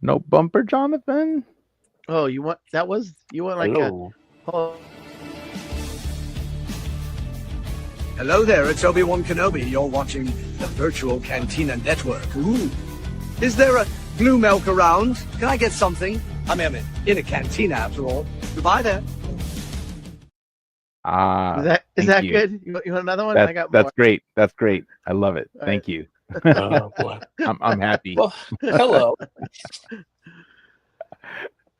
No bumper, Jonathan? Oh, you want like a Hello. oh, Hello there, it's Obi-Wan Kenobi. You're watching the Virtual Cantina Network. Ooh. Is there a blue milk around? Can I get something? I'm in a cantina after all. Goodbye there. is Thank that you. good? You want another one? I got more. That's great. That's great. I love it. All right. Thank you. Oh boy. I'm happy. Well, hello.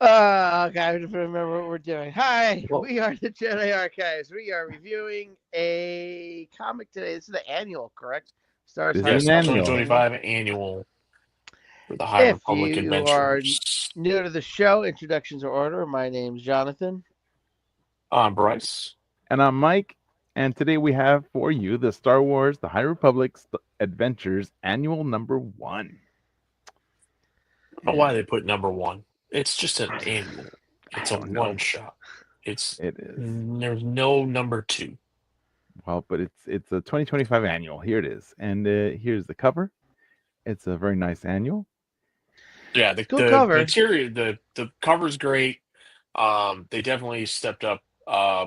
Okay, I have to remember what we're doing. Hi, Well, we are the Jedi Archives. We are reviewing a comic today. This is the annual, correct? Stars This is High an yes, Republic annual. annual. 2025 annual for the High If Republic you are Adventures. new to the show, introductions are order. My name's Jonathan. I'm Bryce. And I'm Mike. And today we have for you the Star Wars The High Republic's Adventures Annual #1. I don't know why they put number one. It's just an annual. I It's a don't know. one shot. It's It is. there's no number two. Well, but it's a 2025 annual. Here it is. And here's the cover. It's a very nice annual. Yeah, the Cool the cover. interior, the cover's great. They definitely stepped up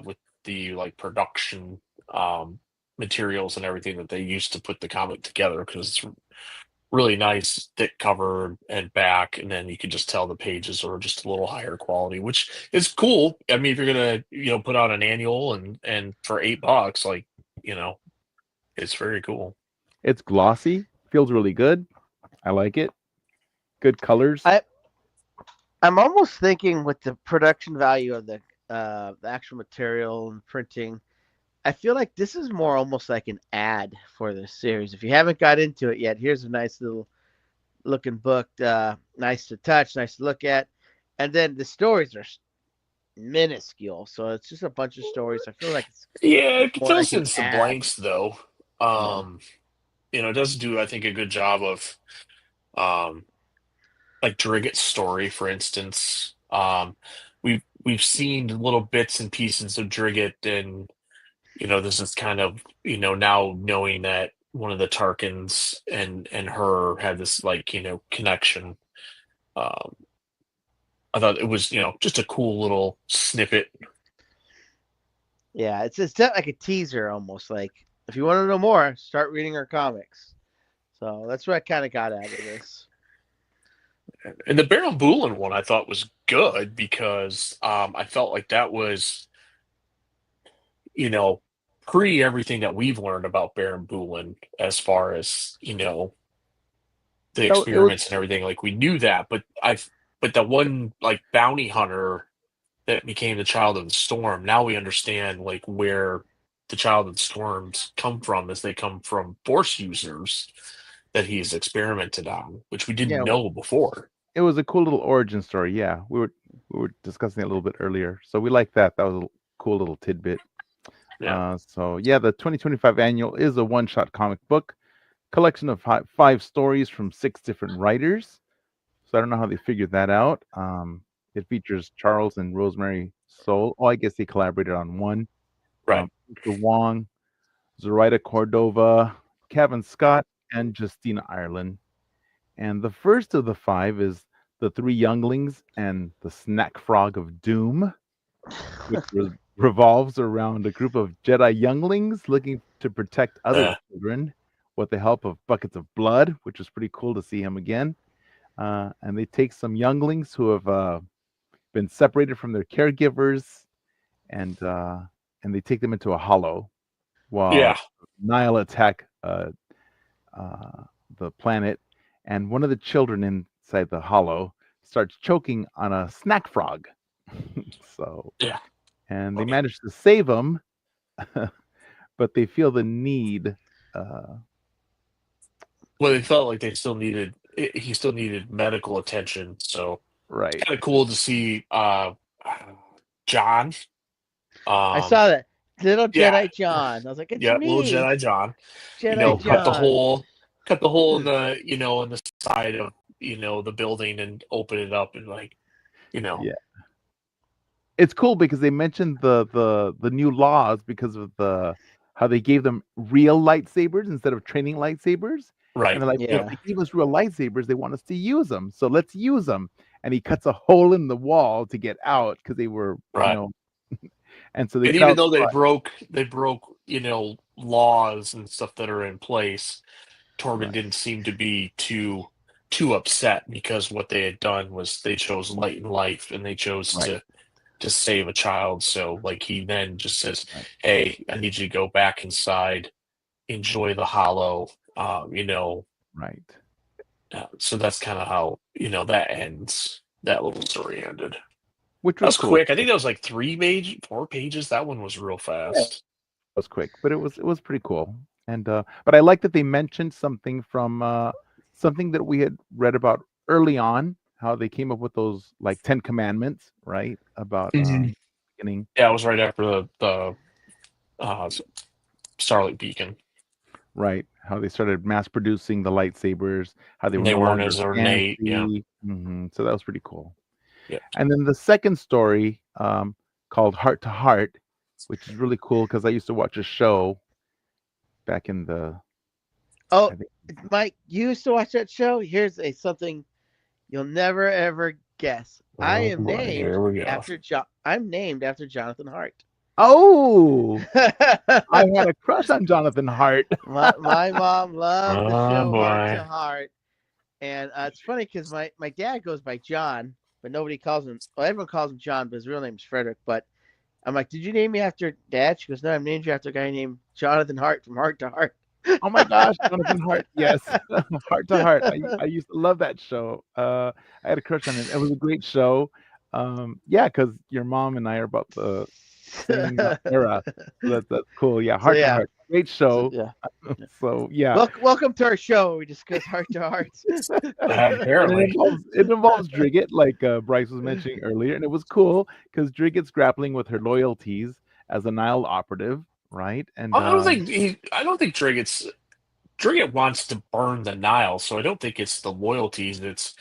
with the like production materials and everything that they used to put the comic together because it's really nice thick cover and back, and then you can just tell the pages are just a little higher quality, which is cool. I mean, if you're gonna put out an annual and for $8, like it's very cool. It's glossy, feels really good. I like it. Good colors. I I'm almost thinking with the production value of the actual material and printing. I feel like this is more almost like an ad for the series. If you haven't got into it yet, here's a nice little looking book. Nice to touch, nice to look at. And then the stories are minuscule. So it's just a bunch of stories. I feel like it's Yeah, it more like fills an in some ad. blanks though. Yeah. It does do, I think, a good job of um like Driggett's story, for instance. We've seen little bits and pieces of Driggett, and this is kind of now knowing that one of the Tarkins and her had this like connection. Um, I thought it was just a cool little snippet. Yeah. It's like a teaser almost. Like, if you want to know more, start reading our comics. So that's what I kind of got out of this. And the Baron Boolin one I thought was good because I felt like that was you know, pre everything that we've learned about Baron Boolin as far as, the No, it was experiments and everything, like we knew that, but the one like bounty hunter that became the Child of the Storm, now we understand like where the Child of the Storms come from as they come from force users that he's experimented on, which we didn't Yeah. know before. it was a cool little origin story. Yeah, we were discussing it a little bit earlier, so we like that. That was a cool little tidbit. Yeah. So yeah, the 2025 annual is a one-shot comic book collection of five stories from 6 different writers. So I don't know how they figured that out. It features Charles and Rosemary Soule. Oh, I guess they collaborated on one. Right. Peter Wong, Zoraida Cordova, Kevin Scott, and Justina Ireland. And the first of the 5 is The Three Younglings and the Snack Frog of Doom, which revolves around a group of Jedi younglings looking to protect other Uh, children with the help of buckets of blood, which was pretty cool to see him again. And they take some younglings who have been separated from their caregivers, and they take them into a hollow while yeah. Nile attack the planet, and one of the children inside the hollow starts choking on a snack frog. So, Yeah. and they manage to save him, but they feel the need. Uh, Well, they felt like they still needed he still needed medical attention, so right. kind of cool to see John. I Um, saw that. Little yeah, Jedi John. I was like, it's yeah, little me, Jedi John. Jedi John. Cut the hole in the in the side of the building and open it up and like Yeah. It's cool because they mentioned the new laws because of the how they gave them real lightsabers instead of training lightsabers, Right. And they're like, well, if Yeah. they gave us real lightsabers, they want us to use them. So let's use them. And he cuts a hole in the wall to get out because they were, Right. and so they And get even out. though they broke, laws and stuff that are in place, Torben Right, didn't seem to be too upset because what they had done was they chose light and life and they chose right, to save a child. So like he then just says, right, "Hey, I need you to go back inside, enjoy the hollow." right. So that's kind of how that ends. That little story ended. Which That was was cool. quick. I think that was like 4 pages. That one was real Yeah, it fast. was quick, but it was pretty cool. And but I like that they mentioned something from something that we had read about early on, how they came up with those like 10 commandments, right? About Mhm. beginning, Yeah, it was right after the uh, Starlight Beacon, right? How they started mass producing the lightsabers, how they and were they no weren't longer as ornate. Yeah. fancy. So that was pretty cool. Yep. And then the second story, called Heart to Heart, which is really cool because I used to watch a show back in the, Oh, I think, Mike, you used to watch that show? Here's something you'll never ever guess. I Oh am boy, named here we go. after I'm named after Jonathan Hart. oh, I had a crush on Jonathan Hart. my mom loved the Oh show Heart to boy. Heart, and it's funny because my dad goes by John, but nobody calls him. Well, everyone calls him John, but his real name's Frederick. But I'm like, did you name me after Dad? She goes, no, I'm named you after a guy named Jonathan Hart from Heart to Heart. Oh my gosh, Jonathan Hart. Yes. Heart to Heart. I used to love that show. I had a crush on it. It was a great show. Yeah, because your mom and I are about the same era. So that's cool. Yeah, So Heart to yeah, Heart. Great so show. yeah. So yeah. Welcome to our show where we discuss Heart to Heart. And Apparently. it involves Drigget, like Bryce was mentioning earlier, and it was cool because Drigget's grappling with her loyalties as a Nile operative, right? And I don't think Drigget wants to burn the Nile, so I don't think it's the loyalties that's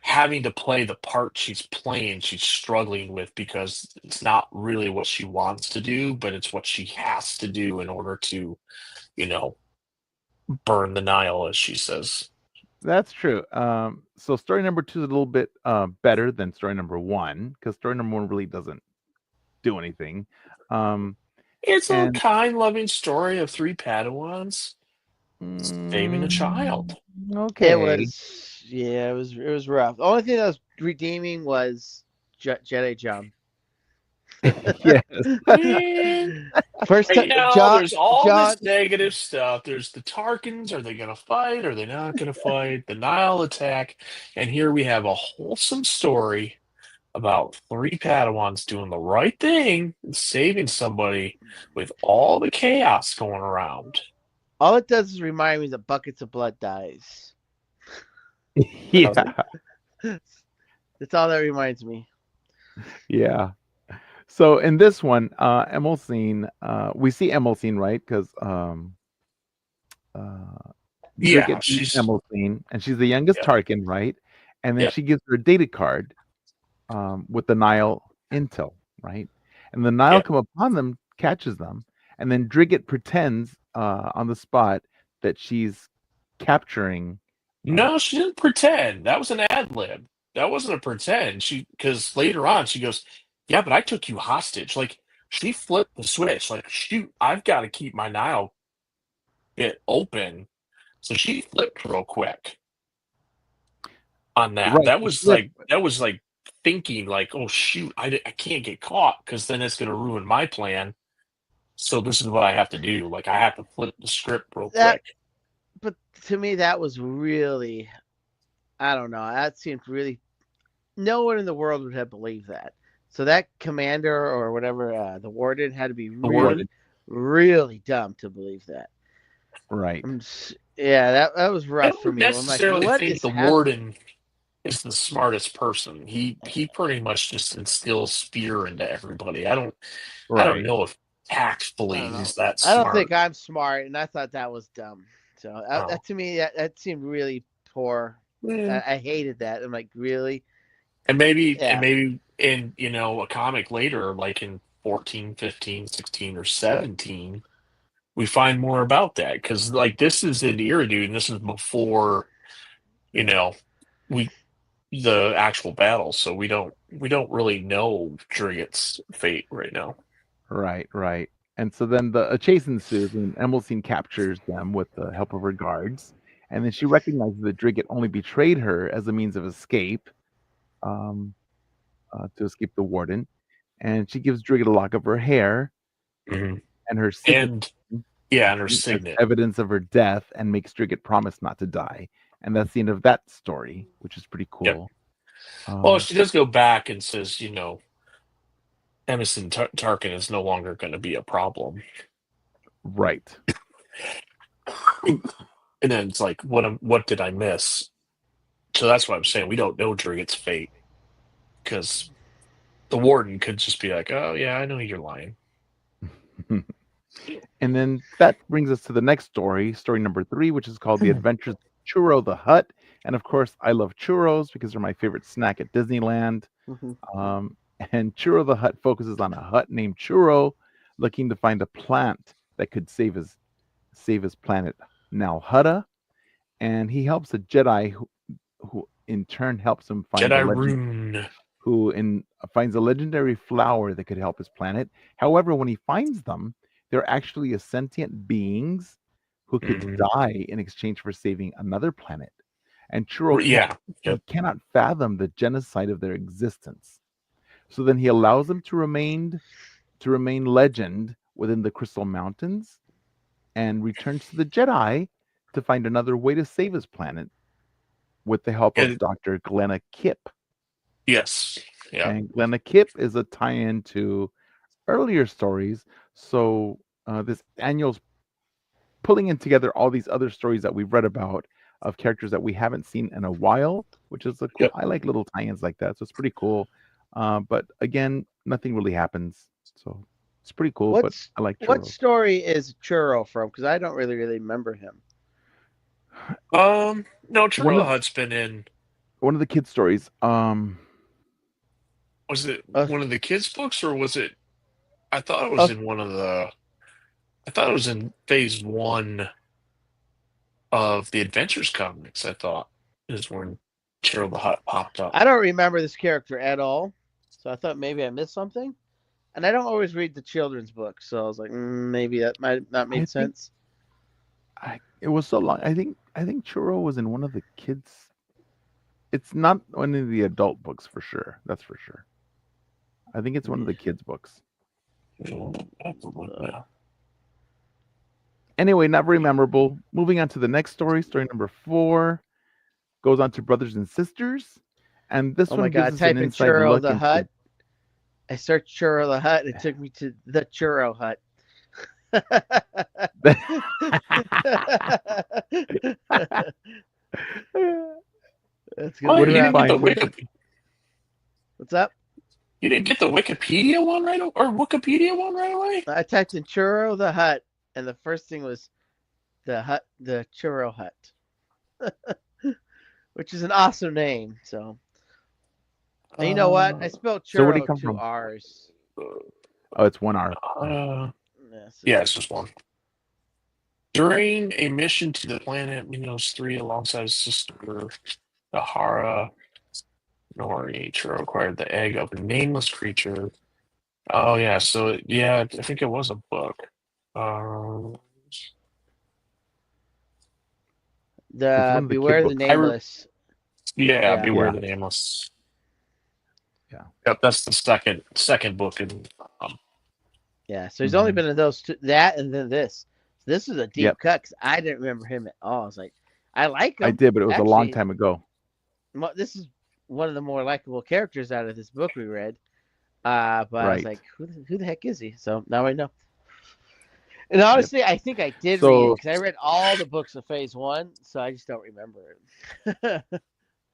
having to play the part she's playing, she's struggling with because it's not really what she wants to do, but it's what she has to do in order to, you know, burn the Nile, as she says. that's true. So story number two is a little bit better than story number one because story number one really doesn't do anything. Um, It's a and kind, loving story of three Padawans saving a mm, child. It okay, was it was rough. The only thing that was redeeming was Jedi John. yes, Man, First right time, now, John there's all John. this negative stuff. There's the Tarkins. Are they going to fight? Are they not going to fight? The Nile attack. And here we have a wholesome story about three Padawans doing the right thing and saving somebody with all the chaos going around. All it does is remind me that buckets of blood dies. yeah, That's all that reminds me. yeah. So in this one, Emilcine, we see Emilcine, right? Because uh, Yeah, Drigget meets she's Emilcine, and she's the youngest yeah, Tarkin, right? And then yeah, she gives her a data card with the Nile intel, right? And the Nile yeah. come upon them, catches them, and then Drigget pretends on the spot that she's capturing. Uh, No, she didn't pretend. That was an ad lib. That wasn't a pretend. Because later on she goes, "Yeah, but I took you hostage." Like she flipped the switch. Like, shoot, I've got to keep my Nile bit open. So she flipped real quick on that. right, That she was flipped. like thinking like, "Oh shoot, I can't get caught because then it's going to ruin my plan." So this is what I have to do. Like I have to flip the script real That, quick. but to me, that was really, I don't know. That seemed really. No one in the world would have believed that. So that commander or whatever, the warden, had to be The really, warden. Right, really dumb to believe that. right, Yeah, that was I rough for don't me. I'm like, necessarily what think is the happening? warden is the smartest person. He pretty much just instills fear into everybody. I don't right. know if I tactfully don't know. he's that I don't think smart. I'm smart, and I thought that was dumb. So Oh. that to me, that seemed really poor. Yeah. I hated that. I'm like, really? And maybe and Yeah. maybe in a comic later, like in 14, 15, 16, or 17, we find more about that, because like this is in Iridu, and this is before you know we the actual battle, so we don't really know Drigget's fate right now. Right, right. And so then a chase ensues, and Emilcine captures them with the help of her guards. And then she recognizes that Drigget only betrayed her as a means of escape, um, to escape the warden. And she gives Drigget a lock of her hair Mhm. and her signet And yeah, and her as signet. evidence of her death, and makes Drigget promise not to die. And that's the end of that story, which is pretty Yep. cool. Well, she does go back and says, Emerson Tarkin is no longer going to be a problem. Right. And then it's like, what did I miss? So that's what I'm saying. We don't know Drigget's fate, because the warden could just be like, "Oh yeah, I know you're lying." And then that brings us to the next story number 3, which is called The Adventures of Churro the Hutt. And of course, I love churros because they're my favorite snack at Disneyland. Um, and Churro the Hutt focuses on a Hutt named Churro looking to find a plant that could save his planet, now Hutta. And he helps a Jedi who in turn helps him find Jedi rune. finds a legendary flower that could help his planet. However, when he finds them, they're actually a sentient beings who could die in exchange for saving another planet. And Churro cannot fathom the genocide of their existence. So then he allows them to remain legend within the Crystal Mountains, and returns to the Jedi to find another way to save his planet with the help of Dr. Glenna Kipp. Yes. Yeah. And Glenna Kipp is a tie-in to earlier stories. So this annual's pulling in together all these other stories that we've read about of characters that we haven't seen in a while, which is a cool. I like little tie-ins like that, so it's pretty cool. But again, nothing really happens, so it's pretty cool. But I like Churro. What story is Churro from? Because I don't really remember him. No, Churro the Hutt's been in one of the kids' stories. Was it one of the kids' books, or was it? I thought it was in one of the. I thought it was in phase 1 of the Adventures comics. I thought is when Churro the Hutt popped up. I don't remember this character at all, so I thought maybe I missed something. And I don't always read the children's books, so I was like, maybe that might not make sense. It was so long. I think Churro was in one of the kids. It's not one of the adult books for sure. That's for sure. I think it's one of the kids' books. Anyway, not very memorable. Moving on to the next story number 4, goes on to brothers and sisters, and this one gives us an inside look the into Hut. I searched Churro the Hut. It took me to the Churro Hut. That's good. What did you find? What's up? You didn't get the Wikipedia one right away? I typed in Churro the Hut, and the first thing was the Churro Hut, which is an awesome name. So, and you know what? I spelled Churro with 2 R's. Oh, it's 1 R. Yeah, it's just 1. During a mission to the planet Minos 3 alongside his sister, the THRA, Nori, Churro acquired the egg of a nameless creature. Oh, yeah. So, I think it was a book. Beware the Nameless. Beware the Nameless. Yeah. Yep, that's the second book in. Yeah, so he's only been in those 2, that and then this. So this is a deep cut because I didn't remember him at all. I was like, I like him. I did, but it was a long time ago. This is one of the more likable characters out of this book we read. But I was like, who the heck is he? So now I know. And honestly, I think I did read it because I read all the books of phase 1, so I just don't remember it.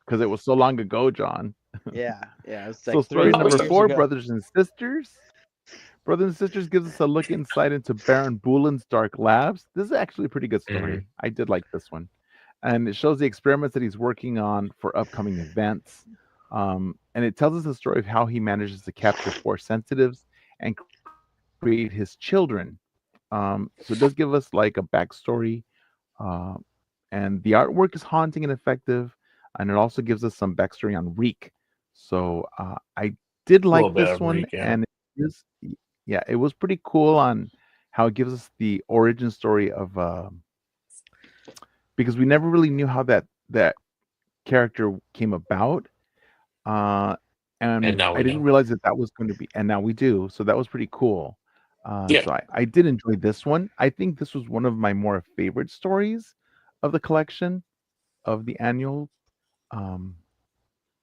Because it was so long ago, John. Yeah. It's like so story number 4, ago. Brothers and Sisters. Brothers and Sisters gives us a look inside into Baron Boolin's dark labs. This is actually a pretty good story. I did like this one. And it shows the experiments that he's working on for upcoming events. And it tells us the story of how he manages to capture Force sensitives and create his children So it does give us like a backstory, uh, and the artwork is haunting and effective, and it also gives us some backstory on Reek. So I did A little like bit this of one, Reek, yeah. and yeah, it was pretty cool on how it gives us the origin story of because we never really knew how that character came about. Uh, And and now I we didn't know. realize that that was going to be, and now we do. So that was pretty cool. Yeah. So I did enjoy this one. I think this was one of my more favorite stories of the collection of the annual. Um,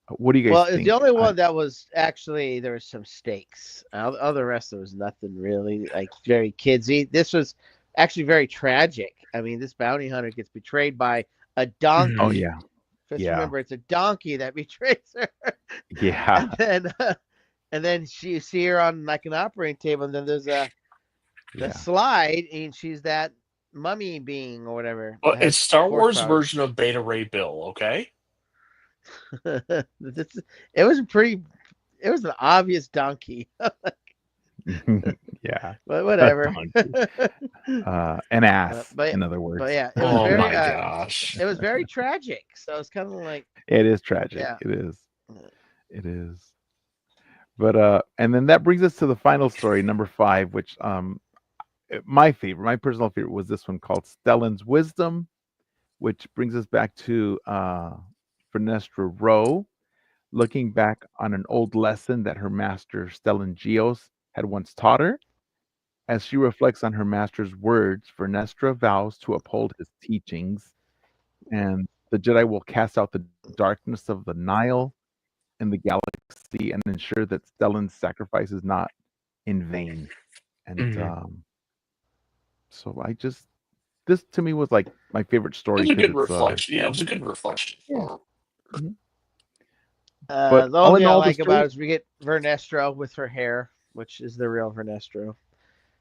what do you Well, guys it's the think? only one that was actually there was some stakes. All the rest there was nothing really like very kidsy. This was actually very tragic. I mean, this bounty hunter gets betrayed by a Oh Mhm. donkey. yeah, Just yeah, remember, it's a donkey that betrays her, yeah, and then and then you see her on like an operating table, and then there's the yeah. slide, and she's that mummy being or whatever Well, that it's has Star force Wars powers. version of Beta Ray Bill, okay? It was pretty. It was an obvious donkey, Yeah, but a whatever. donkey, an ass, But in other words. yeah, Oh my gosh. it was very tragic. So it's kind of like It is tragic. yeah. It is. It is. But and then that brings us to the final story, number 5, which my favorite, my personal favorite was this one called Stellan's Wisdom, which brings us back to Vernestra Rowe, looking back on an old lesson that her master Stellan Geos had once taught her. As she reflects on her master's words, Vernestra vows to uphold his teachings, and the Jedi will cast out the darkness of the Nile and the galaxy and ensure that Stellan's sacrifice is not in vain. And Mhm. so I just this to me was like my favorite It story was a because good it's reflection. Yeah, it was a good reflection. yeah. Mhm. But The all only in thing I all, the like about story. it is we get Vernestra with her hair, which is the real Vernestra.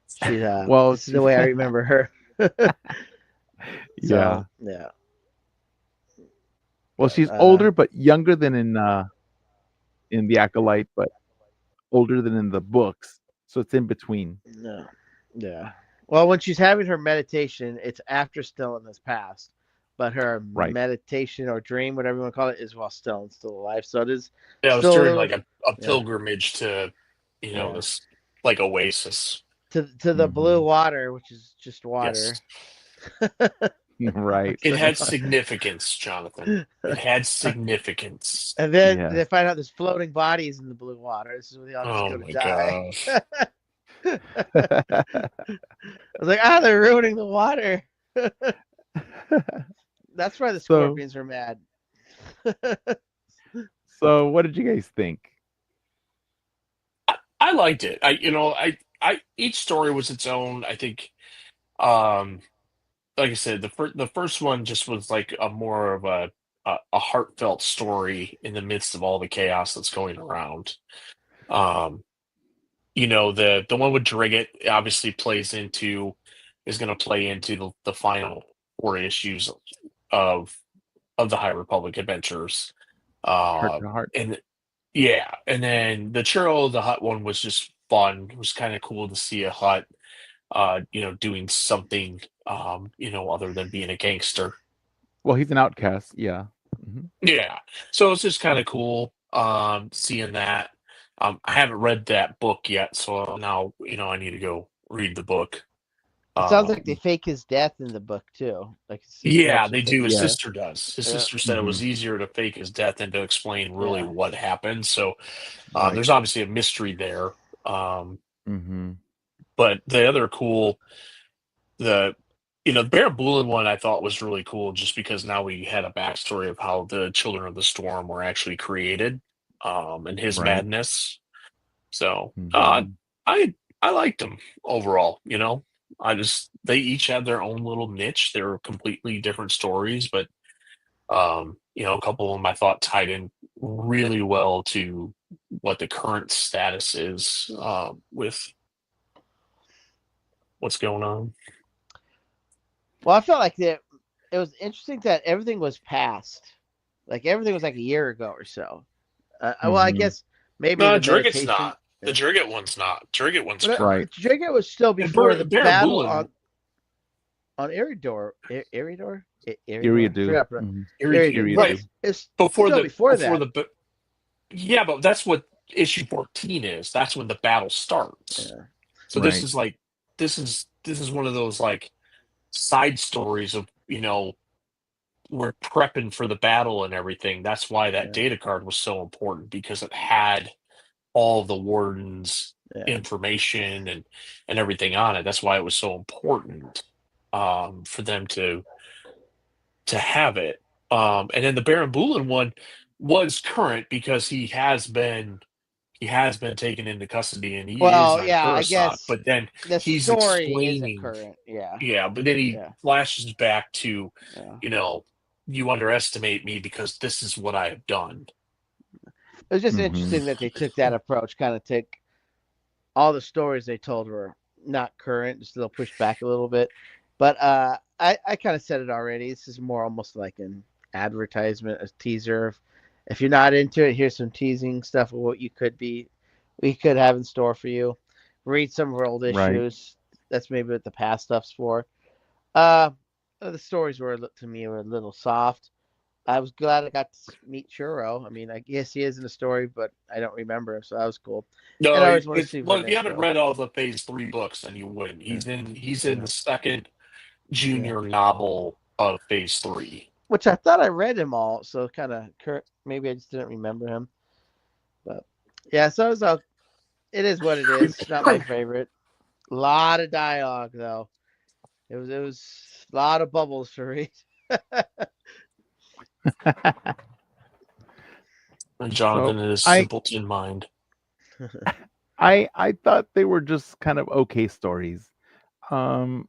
She's Well, this is the she's way I remember her. yeah. So yeah, Well, but she's older but younger than in the Acolyte, but older than in the books. So it's in between. no, yeah. Well, when she's having her meditation, it's after Stellan has passed, but her Right. meditation or dream, whatever you want to call it, is while Stellan's still alive. So it is Yeah, it was still a during little, like a yeah, pilgrimage to, yeah, this like oasis. to the blue Mhm. water, which is just water. Yes. Right. It So, had significance, Jonathan. It had significance. and then they Yes. find out there's floating bodies in the blue water. This is where they all just Oh go to my die. gosh. I was like, they're ruining the water. That's why the so scorpions are mad. so what did you guys think? I liked it. I each story was its own. I think, um, like I said, the first one just was like a more of a heartfelt story in the midst of all the chaos that's going around. Um, the one with Drigget obviously is going to play into the final 4 issues of the High Republic adventures. Heart Uh, to heart. and yeah, and then the Churro the Hut one was just fun. It was kind of cool to see a Hut, doing something, other than being a gangster. Well, he's an outcast. Yeah. Hmm. Yeah, so it's just kind of cool, seeing that. I haven't read that book yet, so now I need to go read the book. It sounds like they Um, fake his death in the book too. Like his sister yeah, actually they do. fakes His his death. Yes. sister does. His Yeah, sister said it Hmm. was easier to fake his death than to explain really yeah. what happened. So Right. there's obviously a mystery there. Um, Hmm. but the other cool, the the Barabulin one I thought was really cool just because now we had a backstory of how the Children of the Storm were actually created, and his Right. madness. So Hmm. I liked them overall. They each had their own little niche. They were completely different stories, but a couple of them I thought tied in really well to what the current status is, with what's going on. Well, I felt like it was interesting that everything was past. Like everything was like a year ago or so. Well, I Hmm. guess maybe the Driggett's meditation. not. The Drigget one's not. Drigget one's But Right. current. Drigget was still And before the Baron battle Bulin, on Eriador. Eriador? Iriadu. Forgot. Mhm. Eriadu. right Iriadu. It's before still before before that. yeah, but that's what issue 14 is. That's when the battle starts. Yeah. So this Right. is like this is one of those like side stories of we're prepping for the battle and everything. That's why that Yeah. data card was so important because it had all the warden's Yeah. information and everything on it. That's why it was so important for them to have it. And then the Baron Bulin one was current because he has been taken into custody and he is Well, on yeah, I Coruscant, guess but then the he's story isn't explaining, current. Yeah. yeah, but then he Yeah. flashes back to, Yeah. you underestimate me because this is what I have done. It was just Mhm. interesting that they took that approach, kind of take all the stories they told were not current, just a little pushed back a little bit. But I kind of said it already. This is more almost like an advertisement, a teaser. If you're not into it, here's some teasing stuff of what we could have in store for you. Read some of our old Right. issues. That's maybe what the past stuff's for. Uh, the stories to me were a little soft. I was glad I got to meet Churro. I mean, I guess he is in the story, but I don't remember him, so that was cool. And No, I always want to see well, if you haven't Vernesco. read all the Phase 3 books, then you wouldn't. Yeah. He's in Yeah. the second Yeah. junior novel of Phase 3. Which I thought I read him all, so kind of maybe I just didn't remember him. But yeah, so it is what it is. Not my favorite. A lot of dialogue though. It was a lot of bubbles to read. And So Jonathan and his I simpleton mind. I thought they were just kind of okay stories. Um,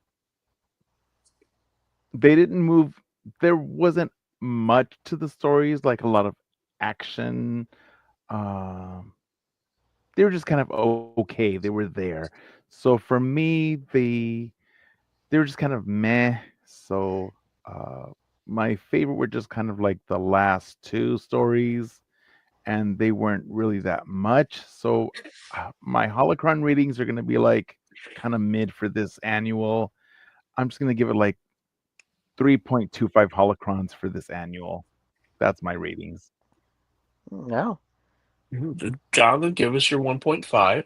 they didn't move. There wasn't much to the stories, like a lot of action. Um, they were just kind of okay. They were there. So for me, they were just kind of meh. So uh, my favorite were just kind of like the last two stories, and they weren't really that much. So my holocron readings are going to be like kind of mid for this annual. I'm just going to give it like 3.25 holocrons for this annual. That's my ratings. No. Jonathan, give us your 1.5.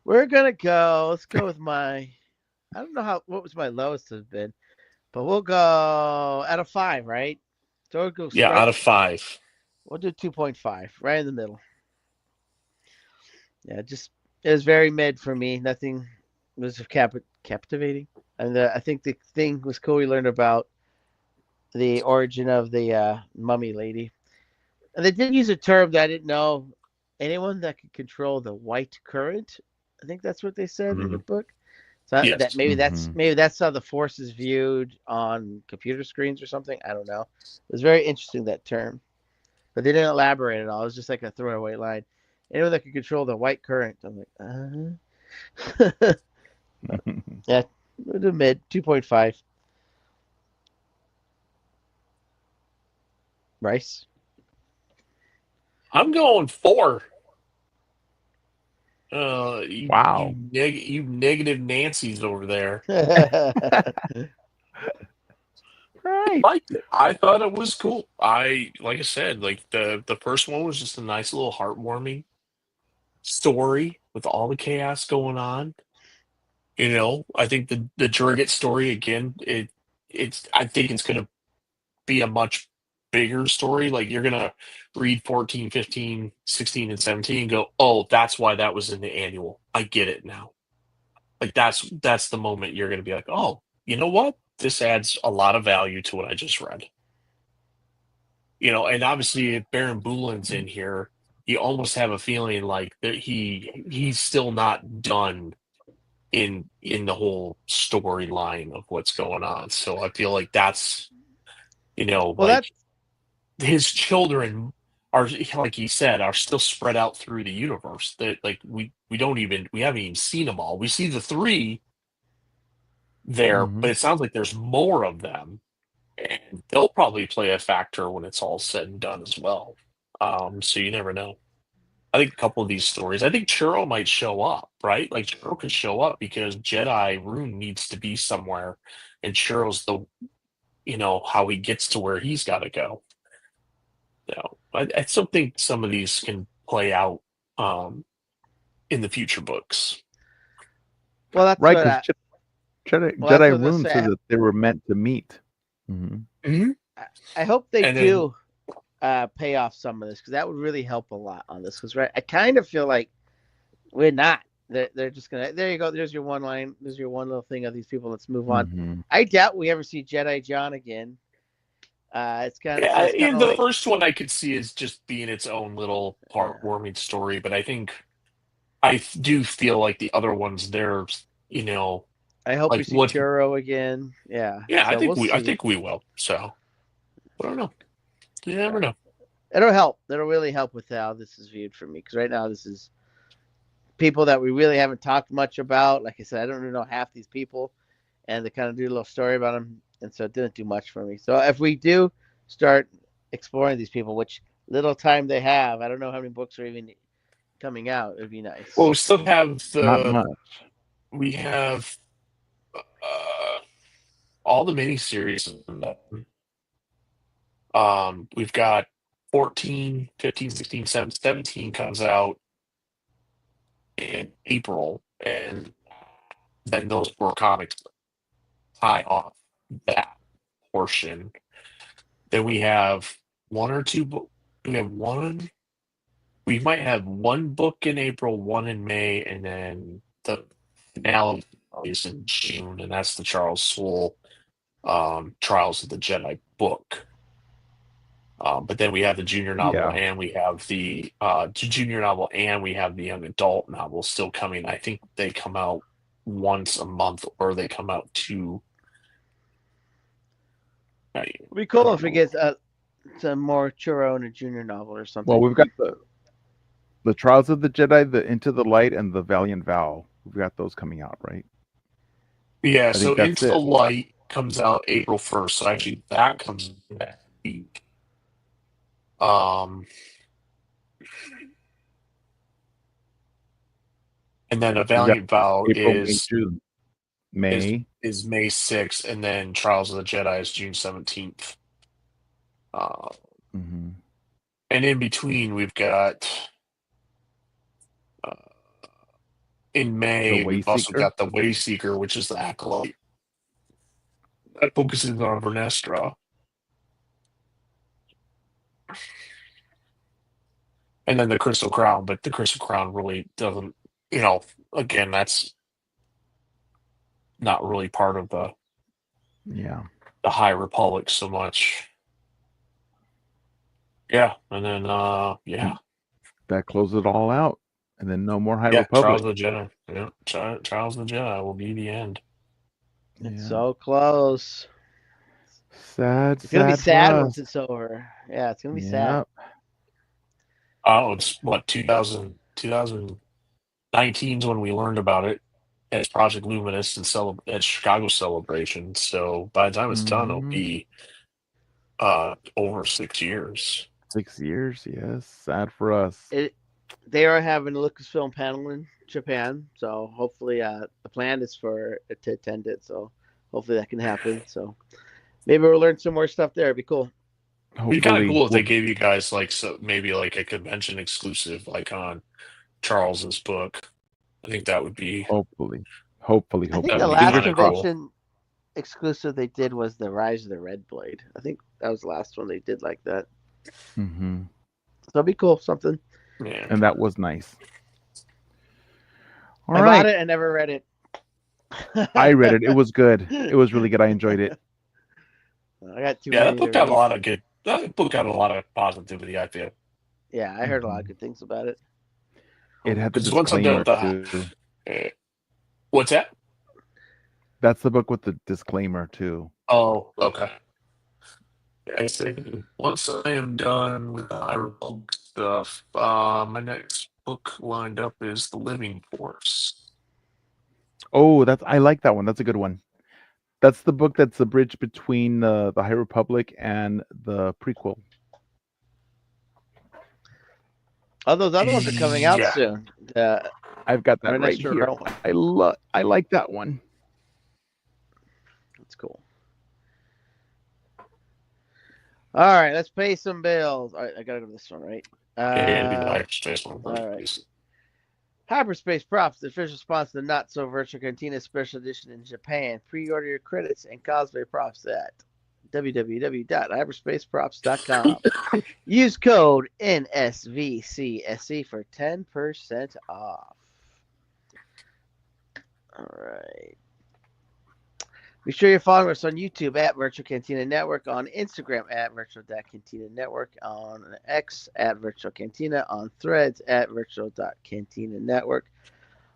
We're gonna go. Let's go with my. I don't know what was my lowest have been, but we'll go out of 5, right? So we'll go Yeah, right. out of 5. We'll do 2.5, right in the middle. Yeah, just it was very mid for me. Nothing was captivating, and I think the thing was cool. We learned about the origin of the mummy lady, and they did use a term that I didn't know. Anyone that could control the white current. I think that's what they said in the book. So that Yes. maybe that's how the force is viewed on computer screens or something. I don't know. It was very interesting, that term, but they didn't elaborate at all. It was just like a throwaway line. Anyone that could control the white current. I'm like, yeah, the mid 2.5. Rice. I'm going 4. Wow. You negative Nancy's over there. Right. Liked it. I thought it was cool. Like I said, like the first one was just a nice little heartwarming story with all the chaos going on. I think the Drigget story again, it's I think it's gonna be a much bigger story. Like you're gonna read 14, 15, 16, and 17 and go, oh, that's why that was in the annual. I get it now. Like that's the moment you're gonna be like, oh, you know what? This adds a lot of value to what I just read. And obviously if Baron Boolin's in here, you almost have a feeling like that he's still not done in the whole storyline of what's going on. So I feel like that's Well, like his children are, like he said, are still spread out through the universe. That like we haven't even seen them all. We see the 3 there, but Mhm. it sounds like there's more of them, and they'll probably play a factor when it's all said and done as well. So you never know. I think a couple of these stories. I think Churro might show up, right? Like Churro could show up because Jedi Rune needs to be somewhere, and Churro's the how he gets to where he's got to go. I still think some of these can play out in the future books. Well, that's Right, what because I. Jedi, Well, that's Jedi what I was Rune gonna said say. that they were meant to meet. Hmm. I hope they And then do pay off some of this because that would really help a lot on this. Because I kind of feel like we're not. They're just gonna. There you go. There's your one line. There's your one little thing of these people. Let's move on. Hmm. I doubt we ever see Jedi John again. It's kind of so yeah, it's kind of the like first one I could see is just being its own little heartwarming story, but I think do feel like the other ones, they're I hope we like see what. Churro again. Yeah. Yeah, So we'll I see. think we will. So I don't know. You never know. It'll help. It'll really help with how this is viewed for me because right now this is people that we really haven't talked much about. Like I said, I don't even know half these people, and they kind of do a little story about them, and so it didn't do much for me. So if we do start exploring these people, which little time they have, I don't know how many books are even coming out. It'd be nice. Well, we still have Not much. we have all the miniseries. We've got 14, 15, 16, 17 comes out in April, and then those four comics tie off that portion. Then we have one or two. We have one. We might have one book in April, one in May, and then the finale is in June, and that's the Charles Soule Trials of the Jedi book. But then we have the junior novel, Yeah. and we have the junior novel, and we have the young adult novel still coming. I think they come out once a month, or they come out two. It'd be cool if we get some more Churro and a junior novel or something. Well, we've got the Trials of the Jedi, the Into the Light, and the Valiant Vow. We've got those coming out, right? Yeah, I so think that's Into the it. Light comes out April 1st. So actually, that comes next week. And then A We've got Valiant Vow April, May, June, May. is May 6th, and then Trials of the Jedi is June 17th. Hmm. And in between, we've got in May, The we've also Wayseeker. got the Wayseeker, which is the Acolyte. That focuses on Vernestra. And then the Crystal Crown, but the Crystal Crown really doesn't, again, that's not really part of the High Republic so much. Yeah, and then That closes it all out, and then no more High Trials Republic. of the Jedi. Yeah, Trials of the Jedi will be the end. It's so close. Sad. It's gonna be sad sad for once us. it's over. Yeah, it's gonna be sad. Yep. Oh, it's what 2019 is when we learned about it as Project Luminous and at Chicago Celebration. So by the time it's done, it'll be over 6 years. 6 years, yes. Sad for us. They are having a Lucasfilm panel in Japan, so hopefully the plan is for to attend it. So hopefully that can happen. So maybe we'll learn some more stuff there. It'd be cool. Hopefully, It'd be kind of cool if they gave you guys maybe like a convention exclusive, like on Charles's book. I think that would be hopefully. I think the last convention exclusive they did was the Rise of the Red Blade. I think that was the last one they did like that. Mm-hmm. So it'd be cool, something. Yeah. And that was nice. I bought it and never read it. I read it. It was good. It was really good. I enjoyed it. I got too. Yeah, that book got a lot of good. That book got a lot of positivity, I feel. Yeah, I heard a lot of good things about it. It had the disclaimer too. What's that? That's the book with the disclaimer too. Oh, okay. I say once I am done with the High Republic stuff, my next book lined up is The Living Force. Oh, I like that one. That's a good one. That's the book that's the bridge between the High Republic and the prequel. Oh, those other ones are coming out Yeah. soon. I've got that right Ernesto here. Rowan. I like that one. That's cool. All right, let's pay some bills. All right, I gotta go to this one, right? Yeah, do the hyperspace one. all right. Please. Hyperspace Props, the official sponsor of the Not So Virtual Cantina Special Edition in Japan. Pre-order your credits and cosplay props at www.hyperspaceprops.com. Use code NSVCSE for 10% off. All right. Be sure you're following us on YouTube at Virtual Cantina Network, on Instagram at Virtual.Cantina Network, on X at Virtual Cantina, on Threads at Virtual.Cantina Network,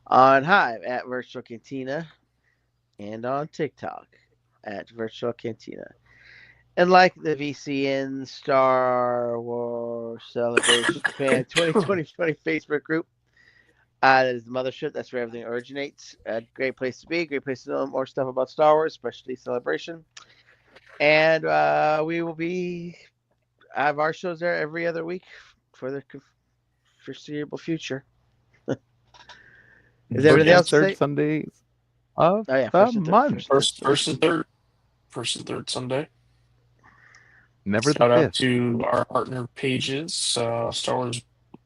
on Hive at Virtual Cantina, and on TikTok at Virtual Cantina. And like the VCN Star Wars Celebration Japan 2020 Facebook group, that is the mothership. That's where everything originates. A great place to be. Great place to know more stuff about Star Wars, especially Celebration. And we will have our shows there every other week for the foreseeable future. Is everything else to Third say? Sundays of Oh yeah, the month. First and third Sunday. Never the Shout out fifth. to our partner pages, Star Wars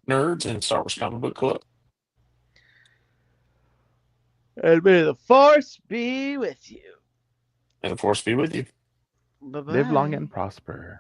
Nerds and Star Wars Comic Book Club. And may the Force be with you. And the Force be with you. Bye-bye. Live long and prosper.